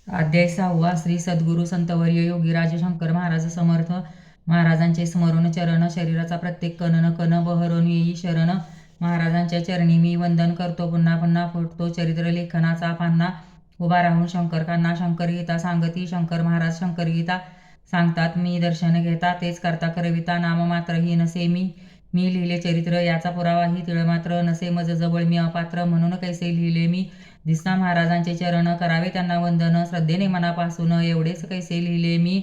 अध्याय 6 श्री सद्गुरु संतवर्य योगीराज शंकर महाराज समर्थ महाराजांचे स्मरण चरण शरीराचा प्रत्येक कण न कण बहरून येई शरण महाराजांच्या चरणी मी वंदन करतो पुन्हा पुन्हा फुटतो चरित्र लेखनाचा पान्हा उभा राहून शंकरकांना शंकर गीता सांगती शंकर महाराज शंकर गीता सांगतात मी दर्शन घेता तेच करता करविता नाम मात्र ही नसे मी लिहिले चरित्र याचा पुरावाही तिळ मात्र नसे मज जवळ मी अपात्र म्हणून कैसे लिहिले मी दिसता महाराजांचे चरण करावे त्यांना वंदन श्रद्धेने मनापासून एवढेच कैसे लिहिले मी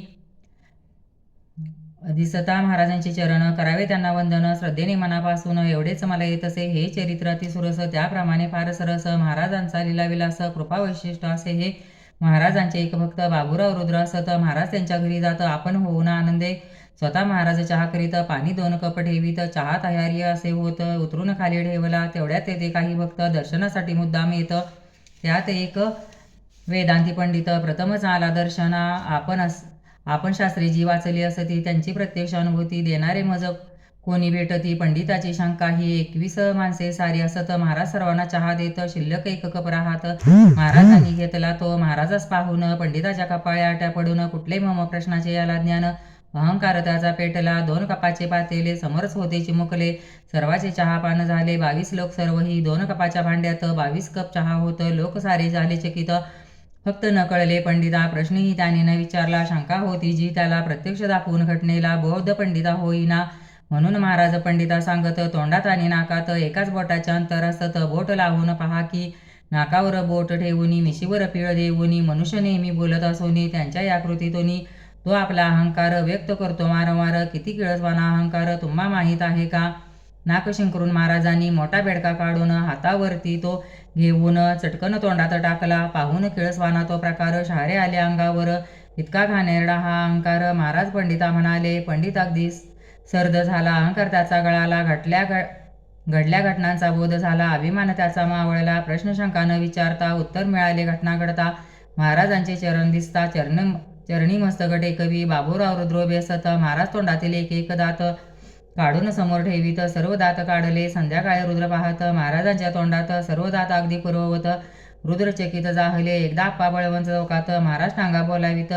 दिसता महाराजांचे चरण करावे त्यांना वंदन श्रद्धेने मनापासून एवढेच मला येत असे हे चरित्र अतिसुरस त्याप्रमाणे फार सरस महाराजांचा लीलाविलास कृपा वैशिष्ट्य असे हे महाराजांचे एक भक्त बाबूराव रुद्र असत महाराज त्यांच्या घरी जात आपण होऊन आनंदे स्वतः महाराज चहा करीत पाणी 2 कप ठेवीत चहा तयारी असे होत उतरून खाली ठेवला तेवढ्यात तेथे काही भक्त दर्शनासाठी मुद्दाम येत त्यात एक वेदांती पंडित प्रथमच आला दर्शना आपण शास्त्रीजी वाचली असती त्यांची प्रत्यक्ष अनुभूती देणारे मज कोणी भेटती पंडिताची शंका ही 21 माणसे सारी असत महाराज सर्वांना चहा देत शिल्लक 1 कप राहत महाराजांनी घेतला तो महाराजास पाहून पंडिताच्या कपाळी आट्या पडून कुठले मम प्रश्नाचे याला ज्ञान अहंकार त्याचा पेटला 2 कपाचे पातेले समोरच होते चिमुकले सर्वाचे चहापान झाले 22 लोक सर्वही 2 कपाच्या भांड्यात 22 कप चहा होत लोक सारे झाले चकित फक्त न कळले पंडिता प्रश्नही त्याने न विचारला शंका होती जी त्याला प्रत्यक्ष दाखवून घटनेला बौद्ध पंडिता होईना म्हणून महाराज पंडिता सांगत तोंडात आणि नाकात एकाच बोटाच्या अंतर असत बोट लावून पहा की नाकावर बोट ठेवून मिशीवर पिळ देऊन मनुष्य नेहमी बोलत असोनी त्यांच्या या कृतीतून तो आपला अहंकार व्यक्त करतो वारंवार किती किळसवाना अहंकार तुम्हा माहीत आहे का नाक शिंकरून महाराजांनी मोठा बेडका काढून हातावरती तो घेऊन चटकन तोंडात टाकला पाहून किळसवाना तो प्रकार शहारे आले अंगावर इतका घाणेरडा हा अहंकार महाराज पंडिता म्हणाले पंडित अगदी सर्द झाला अहंकार त्याचा गळाला घडल्या घटनांचा बोध झाला अभिमान त्याचा मावळला प्रश्न शंका न विचारता उत्तर मिळाले घटना घडता महाराजांचे चरण दिसता चरणी मस्तक टेकवी बाबूराव रुद्र बेसत महाराज तोंडातील एक एक दात काढून समोर ठेवीत सर्व दात काढले संध्याकाळी रुद्र पाहत महाराजांच्या तोंडात सर्व दात अगदी पूर्ववत रुद्र चकित जाहले एकदा आप्पा बळवंत चौकात महाराज टांगा बोलावीत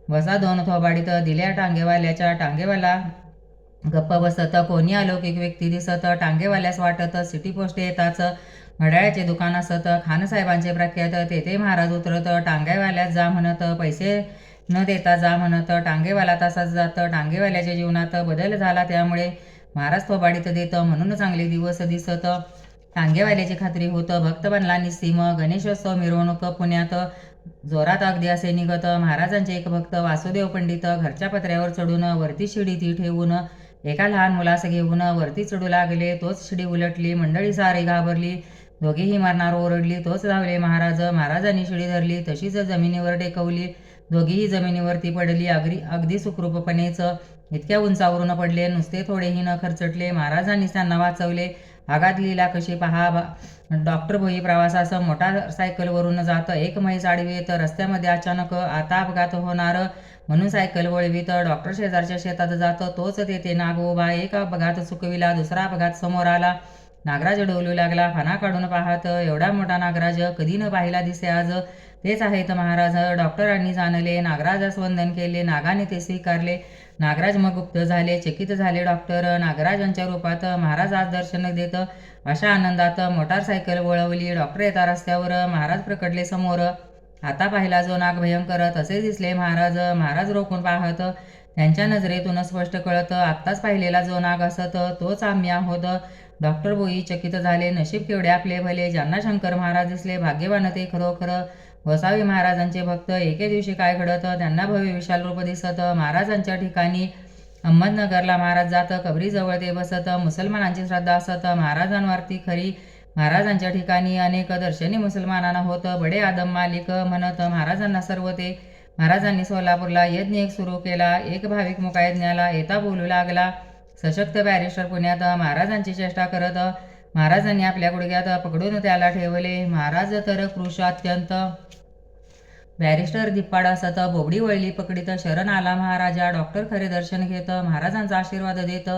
बसा 2 थोबाडीत दिल्या टांगेवाल्याच्या टांगेवाला गप्प बसत कोणी अलौकिक व्यक्ती दिसत टांगेवाल्यास वाटत सिटी पोस्ट येताच घड्याळ्याचे दुकान असत खानसाहेबांचे प्रख्यात तेथे महाराज उतरत टांगेवाल्यास जा म्हणत पैसे न देता जा म्हणत टांगेवाला तसाच जात टांगेवाल्याच्या जीवनात बदल झाला त्यामुळे महाराज थोबाडीत देत म्हणून चांगले दिवस दिसत टांगेवाल्याची खात्री होत भक्त बनला निस्सीम गणेशोत्सव मिरवणूक पुण्यात जोरात अगदी असे निघत महाराजांचे एक भक्त वासुदेव पंडित घरच्या पत्र्यावर चढून वरती शिडी ती ठेवून एका लहान मुलास घेऊन वरती चढू लागले तोच शिडी उलटली मंडळी सारी घाबरली दोघेही मरणार ओरडली तोच धावले महाराजांनी शिडी धरली तशीच जमिनीवर टेकवली दोघीही जमिनीवरती पडली अगदी सुखरूपपणेच इतक्या उंचावरून पडले नुसते थोडेही न खर्चटले महाराजांनीच त्यांना वाचवले आघात लीला कशी पहा डॉक्टर भोई प्रवासास मोटार सायकलवरून जात एक म्हैस आडवी तर रस्त्यामध्ये अचानक आता अपघात होणार म्हणून सायकल वळवीत डॉक्टर शेजारच्या शेतात जात तोच तेथे नाग उभा एक अपघात चुकविला दुसरा अपघात समोर आला नागराज डोलू लागला फणा काढून पाहत एवढा मोठा नागराज कधी न पाहिला दिसे आज तेच आहेत महाराज डॉक्टरांनी जाणले नागराजास वंदन केले नागाने ते स्वीकारले नागराज मग गुप्त झाले चकित झाले डॉक्टर नागराजांच्या रूपात महाराज आज दर्शन देत अशा आनंदात मोटारसायकल वळवली डॉक्टर येता रस्त्यावर महाराज प्रकटले समोर आता पाहिला जो नाग भयंकर तसे दिसले महाराज रोखून पाहत त्यांच्या नजरेतून स्पष्ट कळत आत्ताच पाहिलेला जो नाग असत तोच आम्ही आहोत डॉक्टर बोई चकित झाले नशीब केवढे आपले भले ज्यांना शंकर महाराज दिसले भाग्यवान ते खरोखर वसावी महाराजांचे भक्त एके दिवशी काय घडत त्यांना भव्य विशाल रूप दिसत महाराजांच्या ठिकाणी अहमदनगरला महाराज जात कबरीजवळ ते बसत मुसलमानांची श्रद्धा असत महाराजांवरती खरी महाराजांच्या ठिकाणी अनेक दर्शनी मुसलमानांना होत बडे आदम मालिक म्हणत महाराजांना सर्व ते महाराजांनी सोलापूरला यज्ञ एक सुरू केला एक भाविक मुकायज्ञाला येता बोलू लागला सशक्त बॅरिस्टर पुण्यात महाराजांची चेष्टा करत महाराजांनी आपल्या गुडघ्यात पकडून त्याला ठेवले महाराज तर कृश अत्यंत बॅरिस्टर दिप्पाड असत बोबडी वळली पकडीत शरण आला महाराजा डॉक्टर खरे दर्शन घेत महाराजांचा आशीर्वाद देत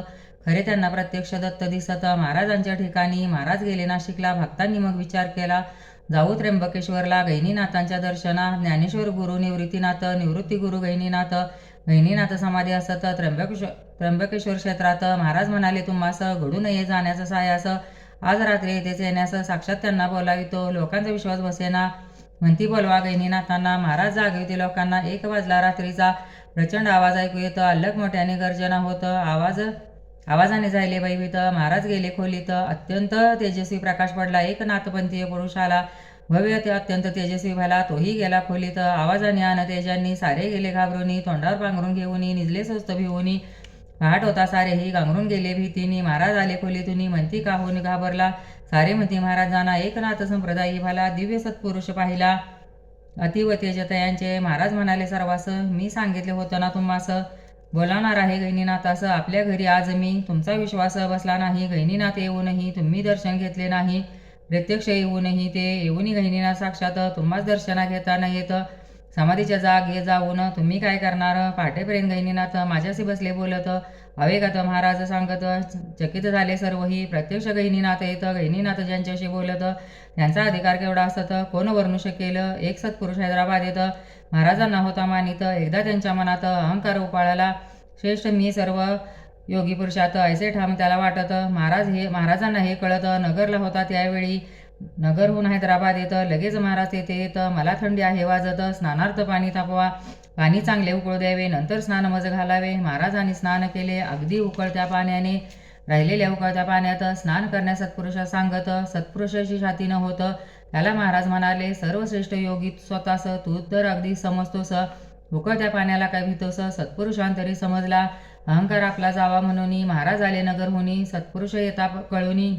खरे त्यांना प्रत्यक्ष दत्त दिसत महाराजांच्या ठिकाणी महाराज गेले नाशिकला भक्तांनी मग विचार केला जाऊ त्र्यंबकेश्वरला गहिनीनाथांच्या दर्शना. ज्ञानेश्वर गुरु निवृत्तीनाथ, निवृत्ती गुरु गहिनीनाथ, गहिनीनाथ समाधी असत त्र्यंबकेश्वर क्षेत्रात. महाराज म्हणाले, तुम्हास घडू नये जाण्याचा सायास. आज रात्री येथेच येण्यास साक्षात त्यांना बोलावितो. लोकांचा विश्वास बसेना, म्हणती बोलवा गहिनीनाथांना. महाराज जागे होते लोकांना. 1 वाजला रात्रीचा. प्रचंड आवाज ऐकू येत. अल्लग मोठ्याने गर्जना होत. आवाजाने जायले भयभीत. महाराज गेले खोलीत. अत्यंत तेजस्वी प्रकाश पडला. एक नाथपंथीय पुरुष आला. भव्य ते अत्यंत तेजस्वी झाला. तोही गेला खोलीत. आवाजाने अन तेजांनी सारे गेले घाबरुनी. तोंडावर पांघरून घेऊनी निजले स्वस्त भिवूनी. पहाट होता सारेही गांगरून गेले भीतीनी. महाराज आले खोलीतून. म्हणती काहून घाबरला. सारे म्हणती महाराजांना एकनाथ संप्रदायी भाला. दिव्य सत्पुरुष पाहिला अतिव तेजतयांचे. महाराज म्हणाले सर्वास, मी सांगितले होतं ना तुम्हास. बोलावणार आहे गहिनीनाथास आपल्या घरी आज मी. तुमचा विश्वास बसला नाही. गहिनीनाथ येऊनही तुम्ही दर्शन घेतले नाही. प्रत्यक्ष येऊनही ते येऊनही गहिनीनाथ साक्षात तुम्हाच दर्शना घेता न येत. समाधीच्या जागे जाऊन तुम्ही काय करणार. पहाटेपर्यंत गहिनीनाथ माझ्याशी बसले बोलत. अवेगात महाराज सांगत. चकित झाले सर्वही. प्रत्यक्ष गहिनीनाथ येत. गहिनीनाथ ज्यांच्याशी बोलत त्यांचा अधिकार केवढा असत कोण वर्णू शकेल. एक सत्पुरुष हैदराबाद येत. महाराजांना होता मानित. एकदा त्यांच्या मनात अहंकार उपाळला. श्रेष्ठ मी सर्व योगी पुरुषात ऐसे ठाम त्याला वाटत. महाराजांना हे कळत. नगरला होता त्यावेळी. नगरहून हैदराबाद येत. लगेच महाराज तेथे येत. मला थंडी आहे वाजत. स्नानार्थ पाणी तापवा. पाणी चांगले उकळू द्यावे. नंतर स्नान मज घालावे. महाराजांनी स्नान केले. अगदी उकळत्या पाण्याने. राहिलेल्या उकळत्या पाण्यात स्नान करण्यास सत्पुरुषास सांगत. सत्पुरुषाची छाती न होत. त्याला महाराज म्हणाले, सर्वश्रेष्ठ योगी स्वतःस तू तर अगदी समजतोस. उकळत्या पाण्याला काय भीतोस. सत्पुरुषांतरी समजला. अहंकार आपला जावा म्हणून महाराज आले नगरहुनी. सत्पुरुष येता कळुनी.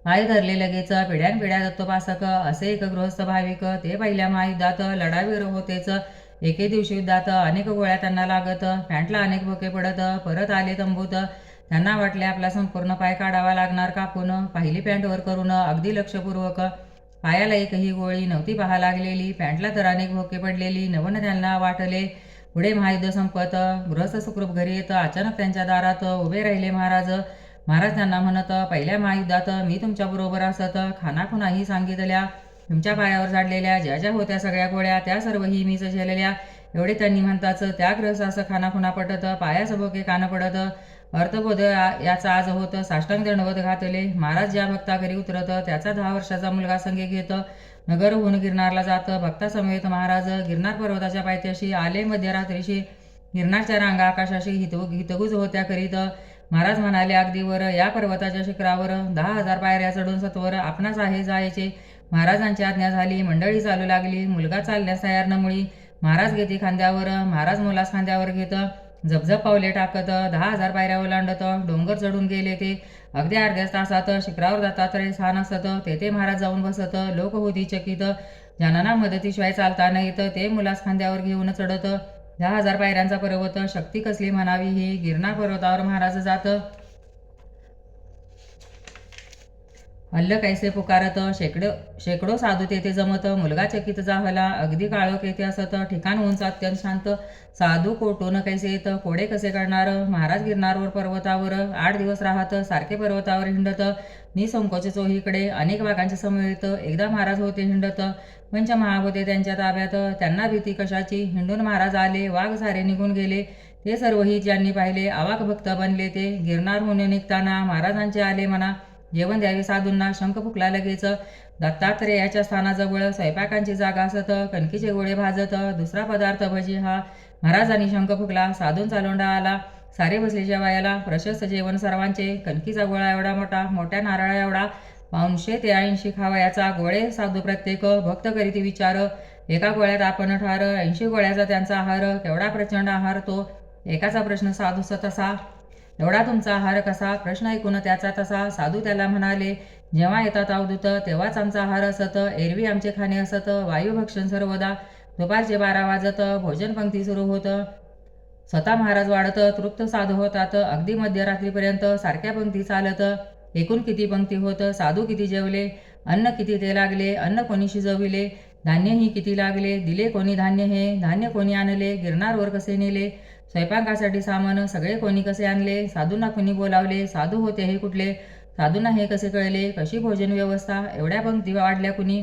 पाय धरले लगेच. पिढ्यानपिढ्या दत्तोपासक असे एक गृहस्थ भाविक. ते पहिल्या महायुद्धात लढावीर होतेच. एके दिवशी युद्धात अनेक गोळ्या त्यांना लागत. पॅन्टला अनेक भोके पडत. परत आले तंबूत. त्यांना वाटले आपला संपूर्ण पाय काढावा लागणार कापून. पाहिली पॅन्ट वर करून अगदी लक्षपूर्वक. पायाला एकही गोळी नव्हती पहा लागलेली. पॅन्टला तर अनेक भोके पडलेली. नवन त्यांना वाटले. पुढे महायुद्ध संपत. गृहस्थ सुखरूप घरी येत. अचानक त्यांच्या दारात उभे राहिले महाराज. महाराज त्यांना म्हणत, पहिल्या महायुद्धात मी तुमच्याबरोबर असत. खानाखुणाही सांगितल्या. तुमच्या पायावर झाडलेल्या ज्या ज्या होत्या सगळ्या गोळ्या त्या सर्वही मीच झेलल्या. एवढे त्यांनी म्हणताच त्या ग्रहस्थास खानाखुणा पटत. पायास भोके कान पडत. अर्थबोध याचा आज होत. साष्टांग दंडवत घातले. महाराज ज्या भक्ता घरी उतरत त्याचा 10 वर्षाचा मुलगा संगे घेत नगरहून गिरनारला जात. भक्तासमवेत महाराज गिरनार पर्वताच्या पायथ्याशी आले. मध्यरात्रीशी गिरनारच्या रांगा आकाशाशी हितगुज होत्या करीत. महाराज म्हणाले, अगदी वर या पर्वताच्या शिखरावर 10,000 पायऱ्या चढून सत्वर आपणास आहे जायचे. महाराजांची आज्ञा झाली. मंडळी चालू लागली. मुलगा चालण्यास तयार न मुळी. महाराज घेते खांद्यावर. महाराज मुलास खांद्यावर घेत झपझप पावले टाकत 10,000 पायऱ्या ओलांडत डोंगर चढून गेले ते. अगदी अर्ध्या तासात शिखरावर दत्तात्रय स्थान असत. तेथे महाराज जाऊन बसत. लोक होती चकित. ज्यांना मदतीशिवाय चालता न येत ते मुलास खांद्यावर घेऊन चढत. 10,000 पायऱ्यांचा पर्वत. शक्ती कसली म्हणावी ही. गिरनार पर्वतावर महाराज जात. हल्ल कैसे पुकारत. शेकडो साधू तेथे जमत. मुलगा चकित जाहला. अगदी काळोख येथे असत. ठिकाण उंच अत्यंत शांत. साधू कोटून कैसे येत. कोडे कसे करणार. महाराज गिरनारवर पर्वतावर 8 दिवस राहत. सारखे पर्वतावर हिंडत. निसंकोच चोहीकडे. अनेक वाघांच्या समवेत एकदा महाराज होते हिंडत. पंचमहाभूते त्यांच्या ताब्यात. त्यांना भीती कशाची. हिंडून महाराज आले. वाघ सारे निघून गेले. ते सर्वही ज्यांनी पाहिले अवाक भक्त बनले ते. गिरनारहून निघताना महाराजांचे आले म्हणा. जेवण द्यावे साधूंना. शंख फुकला लगेच. दत्तात्रेयाच्या स्थानाजवळ स्वयंपाकांची जागा असत. कणकीचे गोळे भाजत. दुसरा पदार्थ भजी हा. महाराजांनी शंख फुकला. साधूंचा लोंढा आला. सारे बसले जेवायला. प्रशस्त जेवण सर्वांचे. कणकीचा गोळा एवढा मोठा. मोठ्या नारळा एवढा. 500 ते 80 खावयाचा. गोळे साधू प्रत्येक. भक्त करीती विचार. एका गोळ्यात आपण ठार. 80 गोळ्याचा त्यांचा आहार. केवढा प्रचंड आहार तो. एकाचा प्रश्न साधूस तसा. एवढा तुमचा आहार कसा. प्रश्न ऐकून त्याचा तसा. साधू त्याला म्हणाले, जेव्हा येतात अवधूत तेव्हाच आमचा आहार असत. एरवी आमचे खाणे असत. वायुभक्षण सर्वदा. दुपारचे 12 वाजत. भोजन पंक्ती सुरू होत. स्वतः महाराज वाढत. तृप्त साधू होतात. अगदी मध्यरात्रीपर्यंत सारख्या पंक्ती चालत. एकूण किती पंक्ती होत. साधू किती जेवले. अन्न किती ते लागले. अन्न कोणी शिजविले. धान्यही किती लागले. दिले कोणी धान्य हे. धान्य कोणी आणले. गिरनारवर कसे नेले. स्वयंपाकासाठी सामान सगळे कोणी कसे आणले. साधूंना कोणी बोलावले. साधू होते हे कुठले. साधूंना हे कसे कळले? कशी भोजन व्यवस्था? एवढ्या पंक्ती वाढल्या कुणी?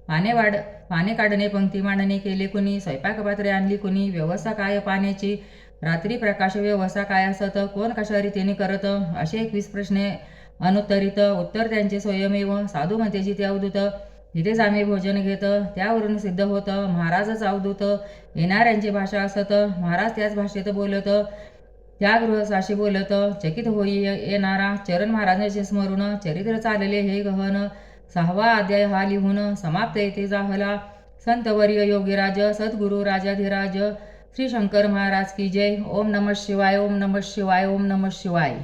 पाने काढणे, पंक्ती मांडणे केले कुणी? स्वयंपाकपात्रे आणली कुणी? व्यवस्था काय पाण्याची? रात्री प्रकाश व्यवस्था काय असत? कोण कशा रीतीने करत? असे 21 प्रश्ने अनुत्तरित. उत्तर त्यांचे स्वयमेव. साधू म्हणते जिथे अवधूत तिथेच आम्ही भोजन घेत. त्यावरून सिद्ध होतं महाराजच अवधूत. येणाऱ्यांची भाषा असत. महाराज त्याच भाषेत बोलत. त्या गृहस्थाशी बोलत. चकित होई येणारा चरण महाराजांचे स्मरून. चरित्र चालले हे गहन. 6वा अध्याय हा लिहून समाप्त येथे जाहला. संतवर्य योगीराज सद्गुरु राजाधिराज श्री शंकर महाराज की जय. ओम नमः शिवाय. ओम नमः शिवाय. ओम नमः शिवाय.